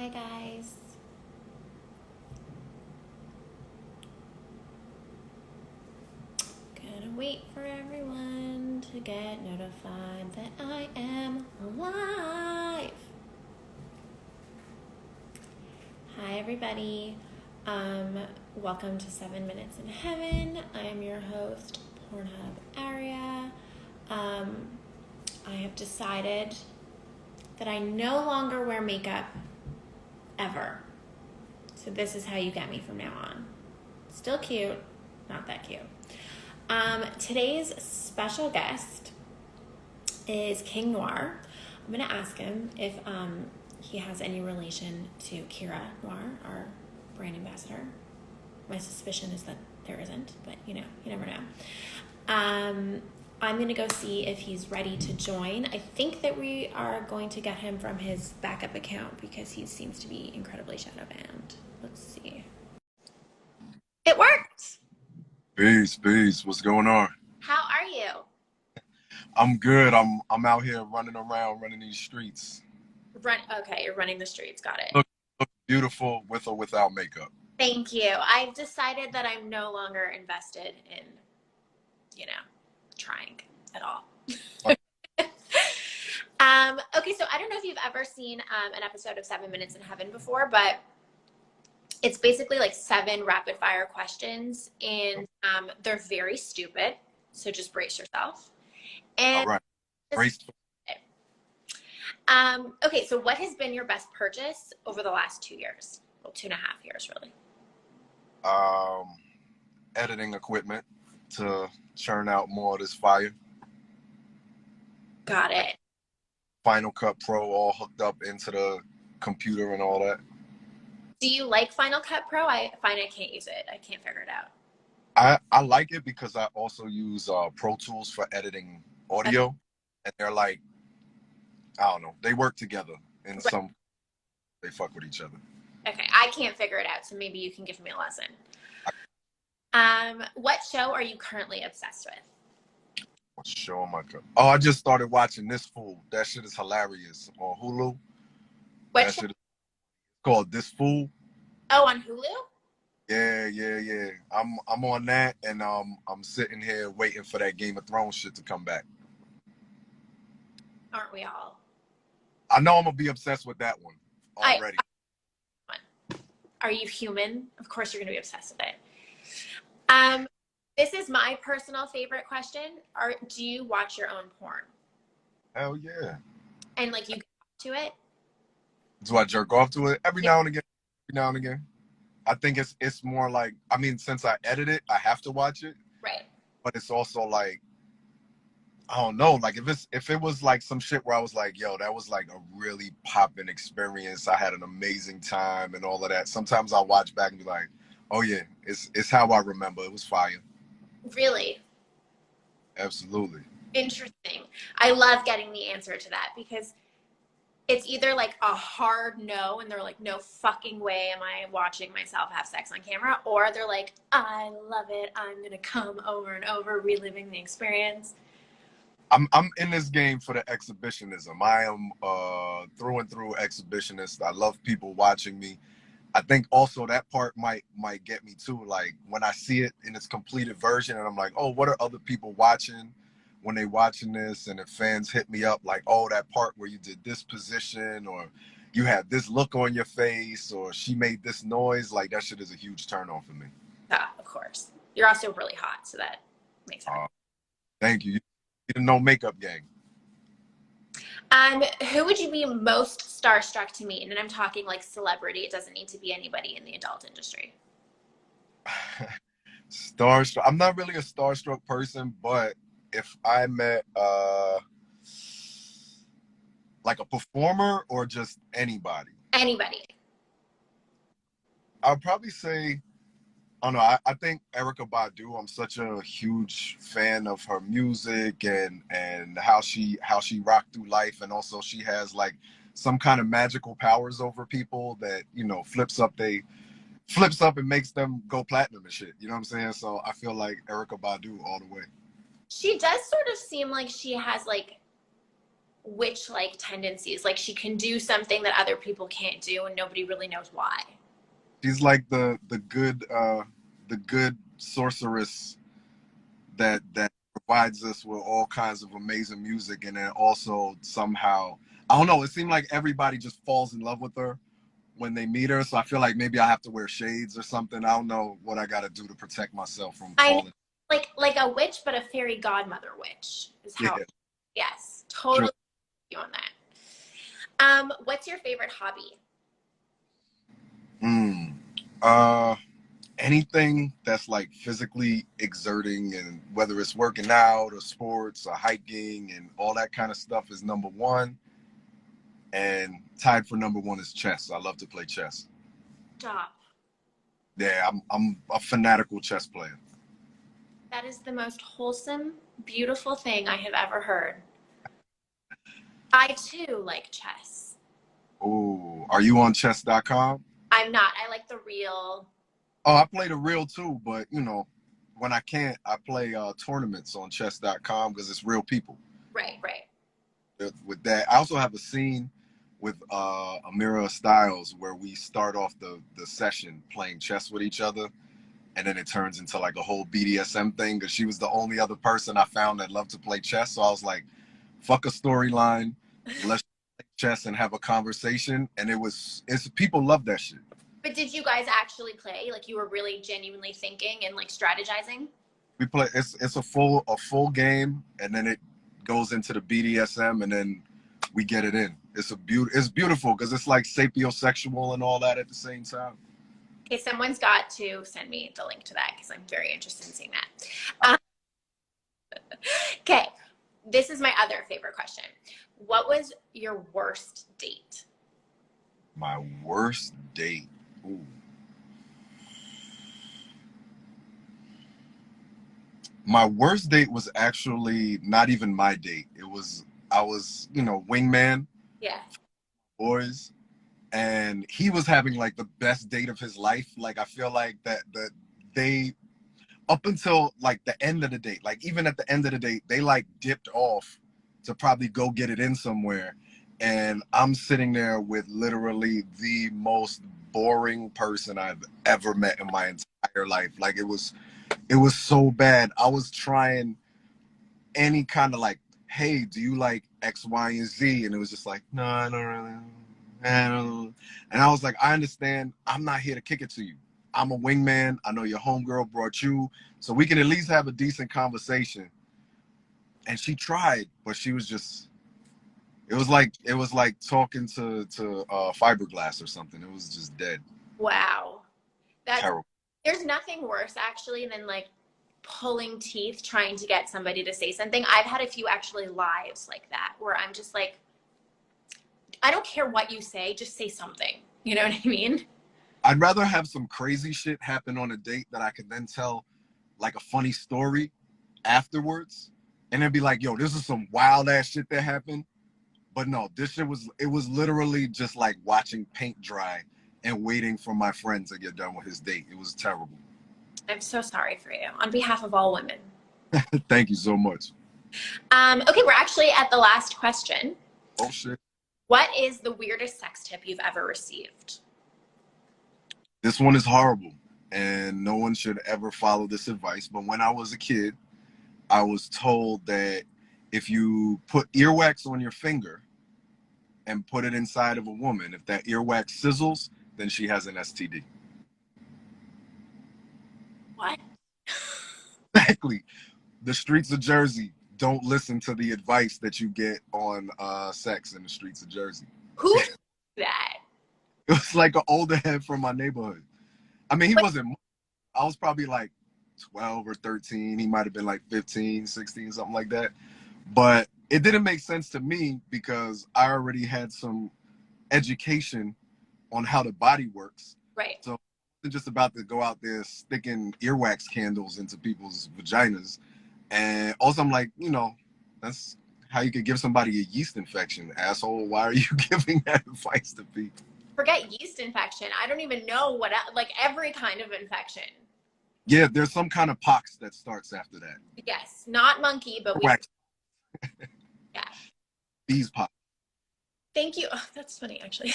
Hi guys. Gonna wait for everyone to get notified that I am live. Hi everybody. Welcome to 7 Minutes in Heaven. I am your host, Pornhub Aria. I have decided that I no longer wear makeup ever. So this is how you get me from now on. Still cute, not that cute. Today's special guest is King Noire. I'm going to ask him if he has any relation to Kira Noire, our brand ambassador. My suspicion is that there isn't, but you never know. I'm going to go see if he's ready to join. I think that we are going to get him from his backup account because he seems to be incredibly shadow banned. Let's see. It worked! Peace. What's going on? How are you? I'm good. I'm out here running around, running these streets. Okay, you're running the streets. Got it. Look beautiful with or without makeup. Thank you. I've decided that I'm no longer invested in, trying at all. Okay, so I don't know if you've ever seen an episode of 7 Minutes in Heaven before, but it's basically like 7 rapid fire questions, and they're very stupid. So just brace yourself. And All right. Braced. Okay, so what has been your best purchase over the last 2 years? Well, 2.5 years, really. Editing equipment to churn out more of this fire. Got it. Final Cut Pro all hooked up into the computer and all that. Do you like Final Cut Pro? I find I can't use it. I can't figure it out. I like it because I also use Pro Tools for editing audio. Okay. And they're like, I don't know, they work together in some, they fuck with each other. Okay, I can't figure it out, so maybe you can give me a lesson. What show are you currently obsessed with? What show am I? Oh, I just started watching This Fool. That shit is hilarious on Hulu. What show? Shit is called This Fool. Oh, on Hulu? Yeah. I'm on that, and I'm sitting here waiting for that Game of Thrones shit to come back. Aren't we all? I know I'm gonna be obsessed with that one already. Are you human? Of course you're gonna be obsessed with it. This is my personal favorite question. Do you watch your own porn? Hell yeah. And like you go to it? Do I jerk off to it? Every now and again. I think it's more like, I mean, since I edit it, I have to watch it. Right. But it's also like, I don't know, like if it was like some shit where I was like, yo, that was like a really popping experience. I had an amazing time and all of that. Sometimes I'll watch back and be like, oh yeah, it's how I remember. It was fire. Really? Absolutely. Interesting. I love getting the answer to that because it's either like a hard no and they're like, no fucking way am I watching myself have sex on camera, or they're like, I love it. I'm going to come over and over reliving the experience. I'm in this game for the exhibitionism. I am through and through exhibitionist. I love people watching me. I think also that part might get me too. Like when I see it in its completed version and I'm like, oh, what are other people watching when they watching this? And if fans hit me up like, oh, that part where you did this position, or you had this look on your face, or she made this noise, like that shit is a huge turn on for me. Yeah, of course. You're also really hot, so that makes sense. Thank you. You no makeup gang. Who would you be most starstruck to meet? And I'm talking like celebrity. It doesn't need to be anybody in the adult industry. Starstruck. I'm not really a starstruck person, but if I met like a performer or just anybody. Anybody. I'd probably say, I don't know, I think Erykah Badu. I'm such a huge fan of her music and how she rocked through life, and also she has like some kind of magical powers over people that, you know, flips up and makes them go platinum and shit. You know what I'm saying? So I feel like Erykah Badu all the way. She does sort of seem like she has like witch-like tendencies. Like she can do something that other people can't do and nobody really knows why. She's like the good sorceress that provides us with all kinds of amazing music, and then also somehow, I don't know, it seemed like everybody just falls in love with her when they meet her. So I feel like maybe I have to wear shades or something. I don't know what I got to do to protect myself from I know, falling. like a witch, but a fairy godmother witch is how. Yeah, Yes, true. totally you on that. What's your favorite hobby? Mm. Uh, Anything that's like physically exerting, and whether it's working out or sports or hiking and all that kind of stuff is number one. And tied for number one is chess. I love to play chess. Stop. Yeah, I'm a fanatical chess player. That is the most wholesome, beautiful thing I have ever heard. I too like chess. Oh, are you on chess.com? I'm not. I like the real. Oh, I play the real too, but when I can't, I play tournaments on chess.com because it's real people. Right, right. With that, I also have a scene with Amira Styles where we start off the session playing chess with each other, and then it turns into like a whole BDSM thing because she was the only other person I found that loved to play chess. So I was like, fuck a storyline, let's play chess and have a conversation. And it's people love that shit. But did you guys actually play? Like you were really genuinely thinking and like strategizing? We play it's a full game, and then it goes into the BDSM, and then we get it in. It's beautiful because it's like sapiosexual and all that at the same time. Okay, someone's got to send me the link to that because I'm very interested in seeing that. Okay, this is my other favorite question. What was your worst date? My worst date. Ooh. My worst date was actually not even my date. I was, wingman, Yeah. boys, and he was having like the best date of his life. Like I feel like that they up until like the end of the date, like even at the end of the date, they like dipped off to probably go get it in somewhere. And I'm sitting there with literally the most boring person I've ever met in my entire life. Like it was so bad. I was trying any kind of like, hey, do you like X, Y, and Z? And it was just like, no, I don't really. I don't. And I was like, I understand. I'm not here to kick it to you. I'm a wingman. I know your homegirl brought you, so we can at least have a decent conversation. And she tried, but she was just. It was like talking to fiberglass or something. It was just dead. Wow. That's Terrible. There's nothing worse actually than like pulling teeth trying to get somebody to say something. I've had a few actually lives like that where I'm just like, I don't care what you say, just say something. You know what I mean? I'd rather have some crazy shit happen on a date that I could then tell like a funny story afterwards, and then be like, yo, this is some wild ass shit that happened. But no, this shit was literally just like watching paint dry and waiting for my friend to get done with his date. It was terrible. I'm so sorry for you on behalf of all women. Thank you so much. Okay, we're actually at the last question. Oh shit. What is the weirdest sex tip you've ever received? This one is horrible, and no one should ever follow this advice. But when I was a kid, I was told that if you put earwax on your finger and put it inside of a woman, if that earwax sizzles, then she has an STD. What? Exactly. The streets of Jersey don't listen to the advice that you get on sex in the streets of Jersey. Who did that? It was like an older head from my neighborhood. I mean, he What? wasn't. I was probably like 12 or 13. He might have been like 15, 16, something like that. But it didn't make sense to me because I already had some education on how the body works. Right. So I wasn't just about to go out there sticking earwax candles into people's vaginas. And also I'm like, that's how you could give somebody a yeast infection, asshole. Why are you giving that advice to people? Forget yeast infection. I don't even know what, like every kind of infection. Yeah, there's some kind of pox that starts after that. Yes, not monkey, but Wax. yeah. Bees pop. Thank you. Oh, that's funny, actually.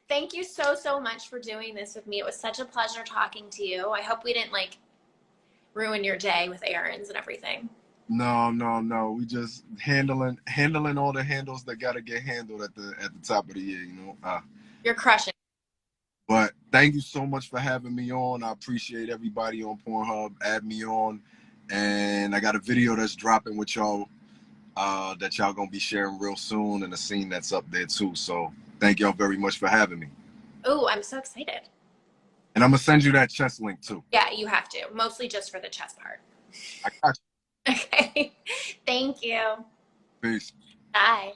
Thank you so, so much for doing this with me. It was such a pleasure talking to you. I hope we didn't like ruin your day with errands and everything. No, no, no. We just handling all the handles that gotta get handled at the top of the year, you know. You're crushing. But thank you so much for having me on. I appreciate everybody on Pornhub. Add me on, and I got a video that's dropping with y'all that y'all gonna be sharing real soon, and a scene that's up there too. So thank y'all very much for having me. Oh, I'm so excited. And I'm gonna send you that chest link too. Yeah, you have to. Mostly just for the chest part. I got you. Okay. Thank you. Peace. Bye.